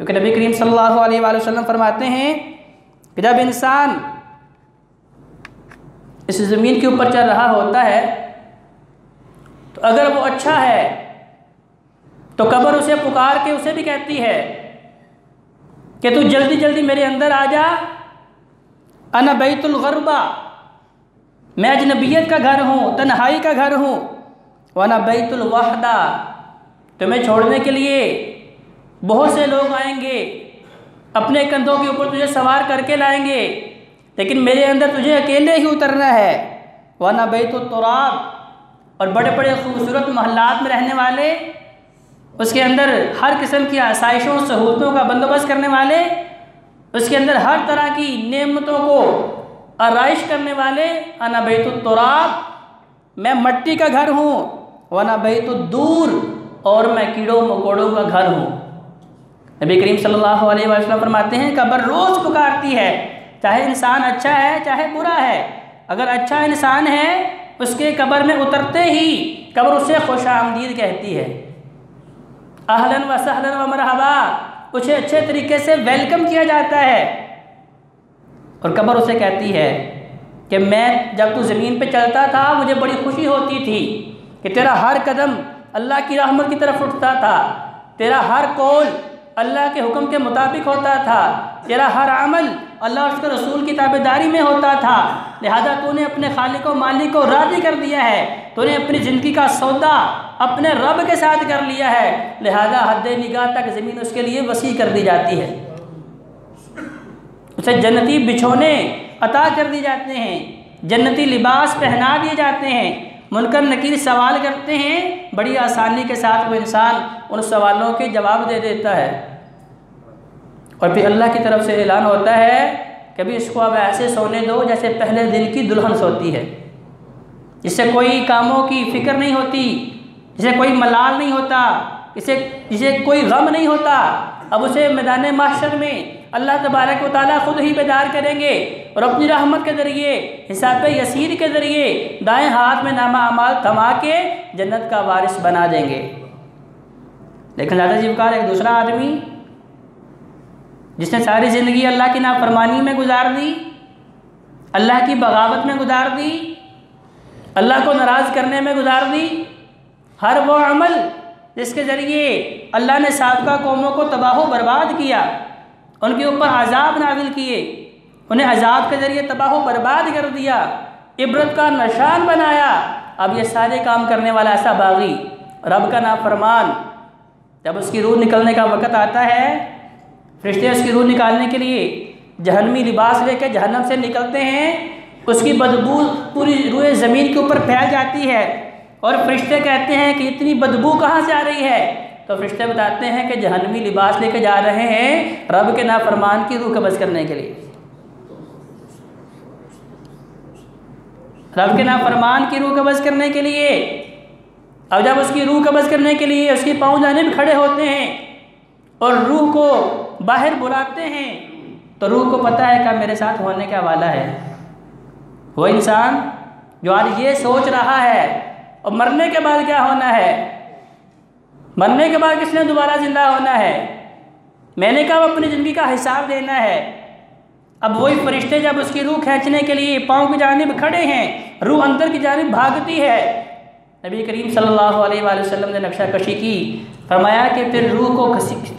क्योंकि नबी करीम सल्लल्लाहु अलैहि वसल्लम फरमाते हैं कि जब इंसान इस ज़मीन के ऊपर चल रहा होता है तो अगर वो अच्छा है तो कब्र उसे पुकार के उसे भी कहती है कि तू जल्दी जल्दी मेरे अंदर आ जा, अना बैतुल ग़ुरबा, मैं अजनबियत का घर हूँ, तन्हाई का घर हूँ, वना बैतुल वहदा, तुम्हें छोड़ने के लिए बहुत से लोग आएंगे, अपने कंधों के ऊपर तुझे सवार करके लाएंगे, लेकिन मेरे अंदर तुझे अकेले ही उतरना है। वना बैतुत तुराब, और बड़े बड़े खूबसूरत महल्लात में रहने वाले, उसके अंदर हर किस्म की आसाइशों सहूलतों का बंदोबस्त करने वाले, उसके अंदर हर तरह की नेमतों को आराइश करने वाले, अना बैतुत तुराब, मैं मट्टी का घर हूँ, वना बैतुद दूर, और मैं कीड़ों मकोड़ों का घर हूँ। नबी करीम सल्लल्लाहु अलैहि वसल्लम फरमाते हैं कब्र रोज़ पुकारती है, चाहे इंसान अच्छा है चाहे बुरा है। अगर अच्छा इंसान है उसके कब्र में उतरते ही कब्र उसे खुश आमदीद कहती है, अहलन व सहलन व मरहबा, उसे अच्छे तरीके से वेलकम किया जाता है। और कब्र उसे कहती है कि मैं जब तू ज़मीन पे चलता था मुझे बड़ी खुशी होती थी कि तेरा हर कदम अल्लाह की रहमत की तरफ उठता था, तेरा हर कौल अल्लाह के हुक्म के मुताबिक होता था, तेरा हर अमल अल्लाह और उसके रसूल की ताबेदारी में होता था, लिहाजा तूने अपने खालिक व मालिक को राज़ी कर दिया है, तूने अपनी ज़िंदगी का सौदा अपने रब के साथ कर लिया है, लिहाजा हद निगाह तक ज़मीन उसके लिए वसी कर दी जाती है, उसे जन्नती बिछोने अता कर दी जाते हैं, जन्नती लिबास पहना दिए जाते हैं। मुनकर नकीर सवाल करते हैं, बड़ी आसानी के साथ वो इंसान उन सवालों के जवाब दे देता है, और फिर अल्लाह की तरफ से ऐलान होता है कि अभी इसको अब ऐसे सोने दो जैसे पहले दिन की दुल्हन सोती है, जिससे कोई कामों की फ़िक्र नहीं होती, जिसे कोई मलाल नहीं होता, जिसे कोई गम नहीं होता। अब उसे मैदान महशर में अल्लाह तबारक व तआला ख़ुद ही बेदार करेंगे और अपनी रहमत के ज़रिए, हिसाब यसीर के ज़रिए दाएं हाथ में नामा अमाल थमा के जन्नत का वारिस बना देंगे। लेकिन ज़्यादा जीवकार एक दूसरा आदमी जिसने सारी ज़िंदगी अल्लाह की नाफरमानी में गुजार दी, अल्लाह की बगावत में गुजार दी, अल्लाह को नाराज़ करने में गुजार दी, हर वो अमल जिसके ज़रिए अल्लाह ने साबिक़ा कौमों को तबाह बर्बाद किया, उनके ऊपर अजाब नाज़िल किए, उन्हें अजाब के ज़रिए तबाह बर्बाद कर दिया, इबरत का निशान बनाया। अब ये सारे काम करने वाला ऐसा बागी, रब का नाफरमान, जब उसकी रूह निकलने का वक़्त आता है, फरिश्ते उसकी रूह निकालने के लिए जहन्नमी लिबास लेकर जहन्नम से निकलते हैं, उसकी बदबू पूरी रूह ज़मीन के ऊपर फैल जाती है, और फरिश्ते कहते हैं कि इतनी बदबू कहाँ से आ रही है? तो फरिश्ते बताते हैं कि जहन्नमी लिबास लेकर जा रहे हैं रब के नाफरमान की रूह कब्ज़ करने के लिए, रब के नाफरमान की रूह कब्ज़ करने के लिए। अब जब उसकी रूह कब्ज़ करने के लिए उसके पाँव जानिब खड़े होते हैं और रूह को बाहर बुलाते हैं, तो रूह को पता है कि मेरे साथ होने क्या वाला है। वो इंसान जो आज ये सोच रहा है और मरने के बाद क्या होना है, मरने के बाद किसने दोबारा ज़िंदा होना है, मैंने कहा अपनी ज़िंदगी का हिसाब देना है। अब वही फरिश्ते जब उसकी रूह खींचने के लिए पाँव की जानिब खड़े हैं, रूह अंदर की जानिब भागती है। नबी करीम सल्लल्लाहु अलैहि वसल्लम ने नक्शा कशी की, फरमाया कि फिर रूह को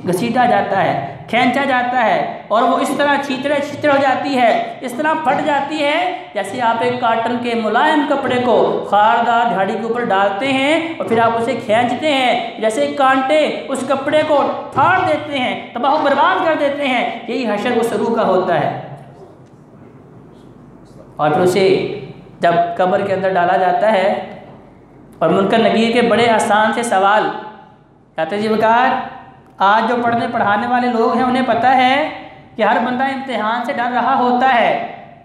घसीटा जाता है, खींचा जाता है, और वो इस तरह छीतरे छीतरे हो जाती है, इस तरह फट जाती है जैसे आप एक काटन के मुलायम कपड़े को खारदार झाड़ी के ऊपर डालते हैं और फिर आप उसे खींचते हैं, जैसे कांटे उस कपड़े को फाड़ देते हैं, तबाह बर्बाद कर देते हैं। यही हशर उस रूह का होता है। और फिर उसे जब कब्र के अंदर डाला जाता है और मुनकर नकीर के बड़े आसान से सवाल कहते जी बकार, आज जो पढ़ने पढ़ाने वाले लोग हैं उन्हें पता है कि हर बंदा इम्तिहान से डर रहा होता है,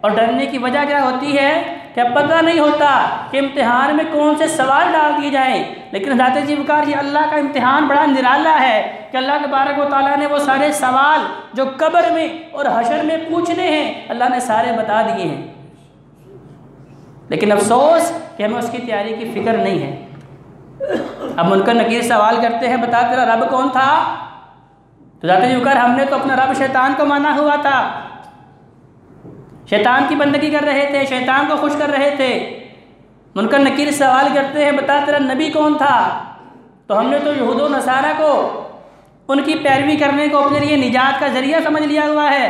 और डरने की वजह क्या होती है कि पता नहीं होता कि इम्तिहान में कौन से सवाल डाल दिए जाएँ। लेकिन हज़रत जी बकार, ये अल्लाह का इम्तिहान बड़ा निराला है कि अल्लाह तबारक व तआला ने वो सारे सवाल जो कब्र में और हशर में पूछने हैं अल्लाह ने सारे बता दिए हैं, लेकिन अफसोस कि हमें उसकी तैयारी की फ़िक्र नहीं है। अब मुनकर नकीर सवाल करते हैं, बता तेरा रब कौन था? तो ज़ात जुकार हमने तो अपना रब शैतान को माना हुआ था, शैतान की बंदगी कर रहे थे, शैतान को खुश कर रहे थे। मुनकर नकीर सवाल करते हैं, बता तेरा नबी कौन था? तो हमने तो यहूद व नसारा को, उनकी पैरवी करने को अपने लिए निजात का ज़रिया समझ लिया हुआ है।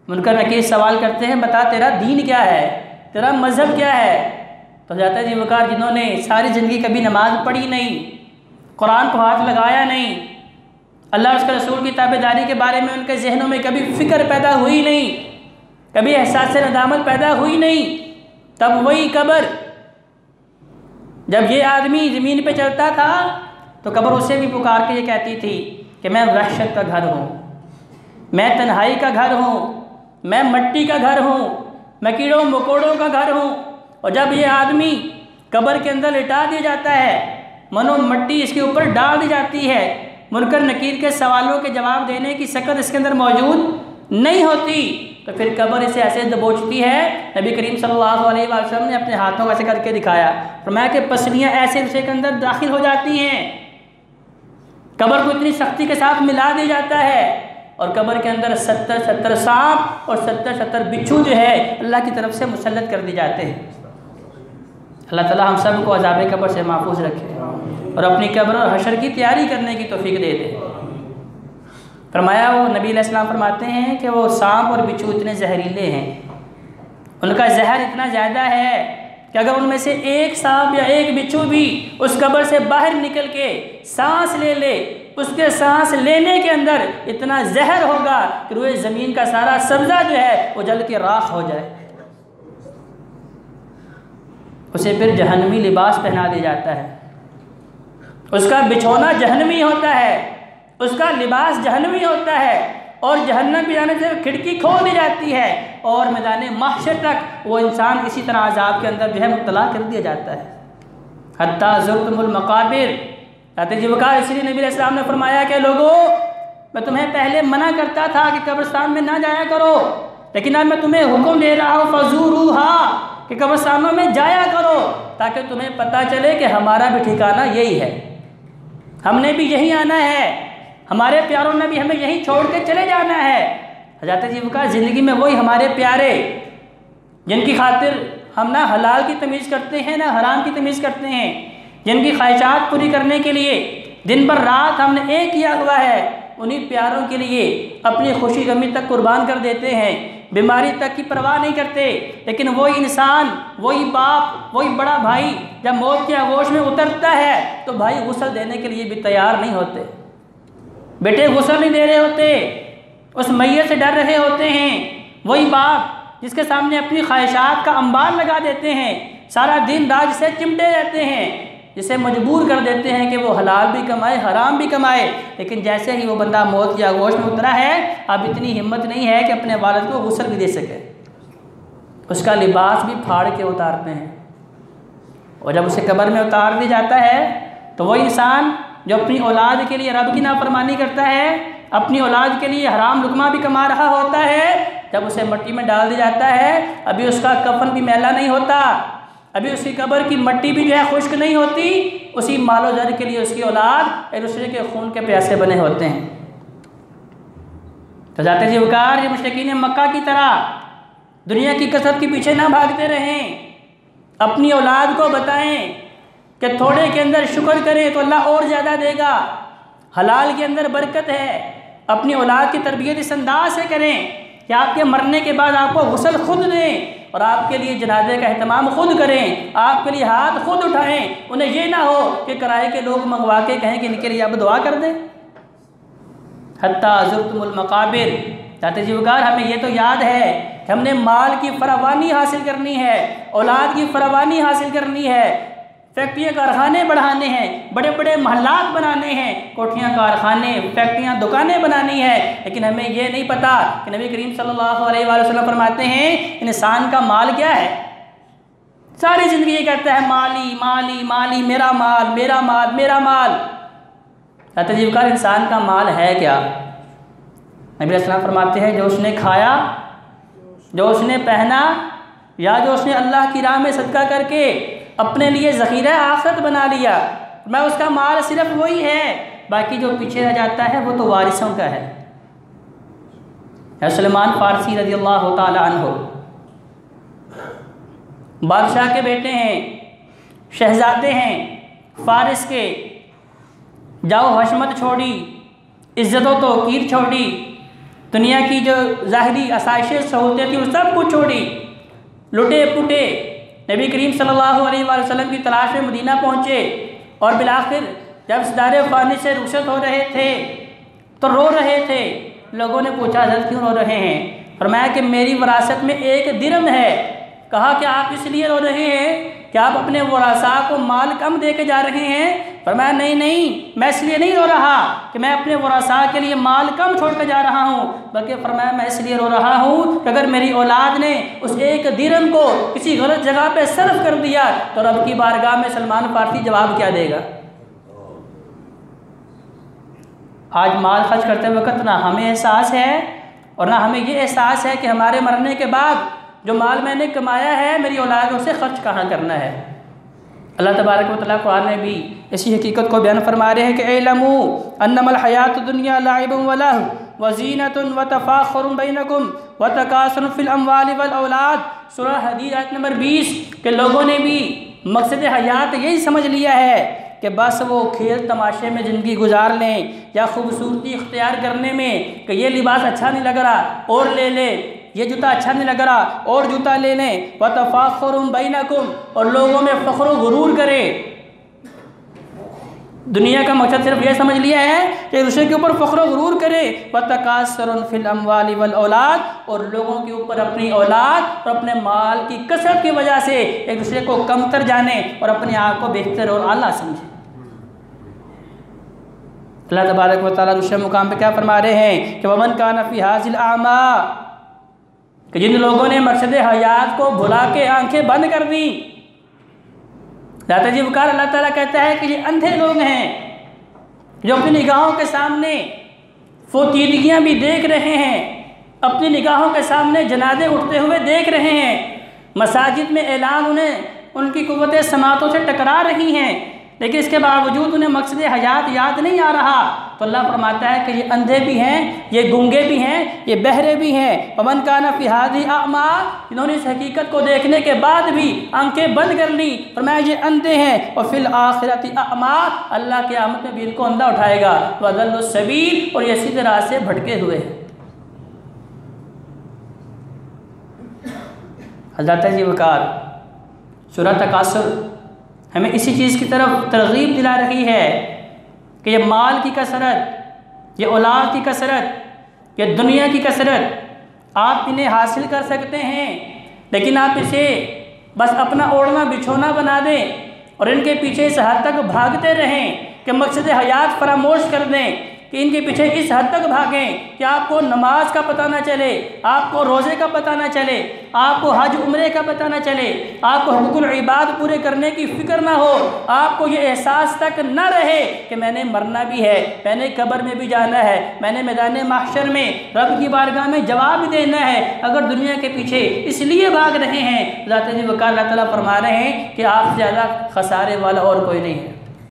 मुनकर नकीर सवाल करते हैं, बता तेरा दीन क्या है, तेरा मज़हब क्या है? तो ज़ात जुकार जिन्होंने सारी ज़िंदगी कभी नमाज पढ़ी नहीं, कुरान को हाथ लगाया नहीं, अल्लाह उसके रसूल की ताबेदारी के बारे में उनके जहनों में कभी फ़िक्र पैदा हुई नहीं, कभी एहसास नदामत पैदा हुई नहीं, तब वही कब्र, जब ये आदमी ज़मीन पे चलता था तो कब्र उसे भी पुकार के ये कहती थी कि मैं वहशत का घर हूँ, मैं तन्हाई का घर हूँ, मैं मट्टी का घर हूँ, मैं कीड़ों मकोड़ों का घर हूँ। और जब ये आदमी कब्र के अंदर लिटा दिया जाता है, मनो मट्टी इसके ऊपर डाल दी जाती है, मुनकर नकीर के सवालों के जवाब देने की सकत इसके अंदर मौजूद नहीं होती, तो फिर कब्र इसे ऐसे दबोचती है। नबी करीम सल्लल्लाहु अलैहि वसल्लम ने अपने हाथों का ऐसे करके दिखाया, फरमाया कि पसलियाँ ऐसे उसे के अंदर दाखिल हो जाती हैं, कब्र को इतनी सख्ती के साथ मिला दिया जाता है, और कब्र के अंदर 70 सांप और 70 बिच्छू जो है अल्लाह की तरफ से मुसल्लत कर दी जाते हैं। अल्लाह ताला हम सब को अज़ाब कब्र से महफूज रखे और अपनी कब्र और हशर की तैयारी करने की तौफीक दे दे। फरमाया, वो नबी अलैहिस्सलाम फरमाते हैं कि वो सांप और बिच्छू इतने जहरीले हैं, उनका जहर इतना ज़्यादा है कि अगर उनमें से एक सांप या एक बिच्छू भी उस कब्र से बाहर निकल के सांस ले, उसके सांस लेने के अंदर इतना जहर होगा कि रोए ज़मीन का सारा सब्ज़ा जो है वो जल के राख हो जाए। उसे फिर जहन्नमी लिबास पहना दिया जाता है, उसका बिछौना जहन्नमी होता है, उसका लिबास जहन्नमी होता है, और जहन्नम में जाने से खिड़की खोल दी जाती है और मैदान महशर तक वो इंसान इसी तरह अजाब के अंदर जो है मुब्तला कर दिया जाता है। हत्ता ज़ुरतुमुल मक़ाबिर, इसलिए नबी अलैहिस्सलाम ने फरमाया कि लोगों, मैं तुम्हें पहले मना करता था कि कब्रिस्तान में ना जाया करो, लेकिन अब मैं तुम्हें हुक्म दे रहा हूँ फ़ज़ूरूहा, कि कब्रिस्तानों में जाया करो, ताकि तुम्हें पता चले कि हमारा भी ठिकाना यही है, हमने भी यहीं आना है, हमारे प्यारों ने भी हमें यहीं छोड़ के चले जाना है। हज़रत जीवकार ज़िंदगी में वही हमारे प्यारे, जिनकी खातिर हम ना हलाल की तमीज़ करते हैं ना हराम की तमीज़ करते हैं, जिनकी ख्वाहिशात पूरी करने के लिए दिन भर रात हमने एक किया हुआ है, उन्हीं प्यारों के लिए अपनी खुशी गमी तक कुर्बान कर देते हैं, बीमारी तक की परवाह नहीं करते। लेकिन वही इंसान, वही बाप, वही बड़ा भाई जब मौत के आगोश में उतरता है तो भाई गुस्ल देने के लिए भी तैयार नहीं होते, बेटे गुस्ल नहीं दे रहे होते, उस मैयत से डर रहे होते हैं। वही बाप जिसके सामने अपनी ख्वाहिशात का अंबार लगा देते हैं, सारा दिन रात से चिमटे रहते हैं, जिसे मजबूर कर देते हैं कि वो हलाल भी कमाए हराम भी कमाए, लेकिन जैसे ही वो बंदा मौत की आगोश में उतरा है, अब इतनी हिम्मत नहीं है कि अपने वालिद को गुस्ल भी दे सके, उसका लिबास भी फाड़ के उतारते हैं। और जब उसे कब्र में उतार दिया जाता है तो वही इंसान जो अपनी औलाद के लिए रब की नाफरमानी करता है, अपनी औलाद के लिए हराम लुकमा भी कमा रहा होता है, जब उसे मिट्टी में डाल दिया जाता है, अभी उसका कफन भी मैला नहीं होता, अभी उसकी कब्र की मिट्टी भी जो है खुश्क नहीं होती, उसी मालो जर के लिए उसकी औलाद एक दूसरे के खून के प्यासे बने होते हैं। तो जाते जीवकार ये मुशरिकीन मक्का की तरह दुनिया की कसरत के पीछे ना भागते रहें, अपनी औलाद को बताएं कि थोड़े के अंदर शुक्र करें तो अल्लाह और ज़्यादा देगा, हलाल के अंदर बरकत है। अपनी औलाद की तरबियत इस अंदाज से करें कि आपके मरने के बाद आपको गुस्ल खुद दें और आपके लिए जनाजे का एहतमाम खुद करें, आपके लिए हाथ खुद उठाएं। उन्हें ये ना हो कि किराए के लोग मंगवा के कहें कि इनके लिए आप दुआ कर दें। हत्ता ज़ुरतुमुल मक़ाबिर, जाते जीवकार हमें ये तो याद है कि हमने माल की फरावानी हासिल करनी है, औलाद की फरावानी हासिल करनी है, फैक्ट्रियाँ कारखाने बढ़ाने हैं, बड़े बड़े महल्लात बनाने हैं, कोठियाँ कारखाने फैक्ट्रियाँ दुकानें बनानी है, लेकिन हमें ये नहीं पता कि नबी करीम सल्लल्लाहु अलैहि वसल्लम फरमाते हैं इंसान का माल क्या है। सारी ज़िंदगी ये कहता है माली माली माली, मेरा माल मेरा माल मेरा माल। जीवकार इंसान का माल है क्या? नबी अलैहिस्सलाम फरमाते हैं जो उसने खाया, जो उसने पहना, या जो उसने अल्लाह की राह में सदका करके अपने लिए ज़ख़ीरा आखिरत बना लिया, मैं उसका माल सिर्फ वही है बाकी जो पीछे रह जाता है वो तो वारिसों का है। सलमान फ़ारसी रज़ी अल्लाह ताला अन्हु बादशाह के बेटे हैं, शहज़ादे हैं फ़ारिस के। जाओ हशमत छोड़ी, इज़्ज़त व तौक़ीर छोड़ी, दुनिया की जो ज़ाहिरी आसाइशें सहूलतें थी वो सब कुछ छोड़ी, लुटे पुटे नबी करीम सल्लल्लाहु अलैहि वसल्लम की तलाश में मदीना पहुँचे। और बिलाखिर जब सितारे फ़ानी से रुखसत हो रहे थे तो रो रहे थे। लोगों ने पूछा हज़रत क्यों रो रहे हैं? फरमाया कि मेरी विरासत में 1 दिरहम है। कहा कि आप इसलिए रो रहे हैं कि आप अपने वरासा को माल कम दे के जा रहे हैं? फरमाया नहीं नहीं, मैं इसलिए नहीं रो रहा कि मैं अपने वरासा के लिए माल कम छोड़ कर जा रहा हूँ, बल्कि फरमाया मैं इसलिए रो रहा हूँ कि अगर मेरी औलाद ने उस 1 दिरहम को किसी गलत जगह पे सर्फ कर दिया तो रब की बारगाह में सलमान फ़ारसी जवाब क्या देगा? आज माल खर्च करते वक्त ना हमें एहसास है और ना हमें ये एहसास है कि हमारे मरने के बाद जो माल मैंने कमाया है मेरी औलादों से खर्च कहाँ करना है। अल्लाह तबारक व तआला कुरान में भी इसी हकीकत को बयान फरमा रहे हैं कि इल्मू अन्नमल हयात दुनिया लाइबुन व लहव व ज़ीनतुन व तफ़ाख़ुरुन बैनकुम व तकासुरुन फ़िल अम्वालि वल औलाद। सूरह हदीद आयत नंबर 20 के लोगों ने भी मकसद हयात यही समझ लिया है कि बस वो खेल तमाशे में ज़िंदगी गुजार लें या खूबसूरती इख्तियार करने में कि ये लिबास अच्छा नहीं लग रहा और ले ले, ये जूता अच्छा नहीं लग रहा और जूता ले लें। व तफ़ाख़ुरुन बैनकुम, और लोगों में फ़ख्र व गुरूर करें। दुनिया का मकसद सिर्फ ये समझ लिया है कि एक दूसरे के ऊपर फ़ख्र व गुरूर करे। व तकासुरुन फ़िल अम्वालि वल औलाद, और लोगों के ऊपर अपनी औलाद और अपने माल की कसरत की वजह से एक दूसरे को कमतर जाने और अपने आप को बेहतर और आला समझे। अल्लाह तबारक व तआला दूसरे मुकाम पे क्या फरमा रहे हैं कि वमन कान फ़ी हाज़िल आमा, कि जिन लोगों ने मकसद हयात को भुला के आंखें बंद कर दी। दाता जी वकार अल्लाह ताला कहता है कि ये अंधे लोग हैं जो अपनी निगाहों के सामने फोतीदगियाँ भी देख रहे हैं, अपनी निगाहों के सामने जनाजे उठते हुए देख रहे हैं, मसाजिद में ऐलान उन्हें उनकी कुव्वतें समातों से टकरा रही हैं, लेकिन इसके बावजूद उन्हें मकसद हयात याद नहीं आ रहा। तो अल्लाह फरमाता है कि ये अंधे भी हैं, ये गूंगे भी हैं, ये बहरे भी हैं। वमन काना फ़ी हाज़िही अअमा, इन्होंने इस हकीकत को देखने के बाद भी आंखें बंद कर ली, फरमाया ये अंधे हैं। और फिल आखिरति अअमा, अल्लाह के क़यामत में भी इनको अंधा उठाएगा। वज़ल्लुस सबील, और ये सीधे राह से भटके हुए हैं। हज़रत जी वकार सूरह तकासुर हमें इसी चीज़ की तरफ तरगीब दिला रही है कि ये माल की कसरत, ये औलाद की कसरत, ये दुनिया की कसरत आप इन्हें हासिल कर सकते हैं, लेकिन आप इसे बस अपना ओढ़ना बिछोना बना दें और इनके पीछे इस हद तक भागते रहें कि मकसद हयात फरामोश कर दें, कि इनके पीछे इस हद तक भागें कि आपको नमाज का पता ना चले, आपको रोज़े का पता ना चले, आपको हज उम्रे का पता ना चले, आपको हुकूकुल इबाद पूरे करने की फ़िक्र ना हो, आपको ये एहसास तक ना रहे कि मैंने मरना भी है, मैंने कब्र में भी जाना है, मैंने मैदान महशर में रब की बारगाह में जवाब देना है। अगर दुनिया के पीछे इसलिए भाग रहे हैं, ज़ात जी वकार अल्लाह ताला फरमा रहे हैं कि आपसे ज़्यादा खसारे वाला और कोई नहीं है।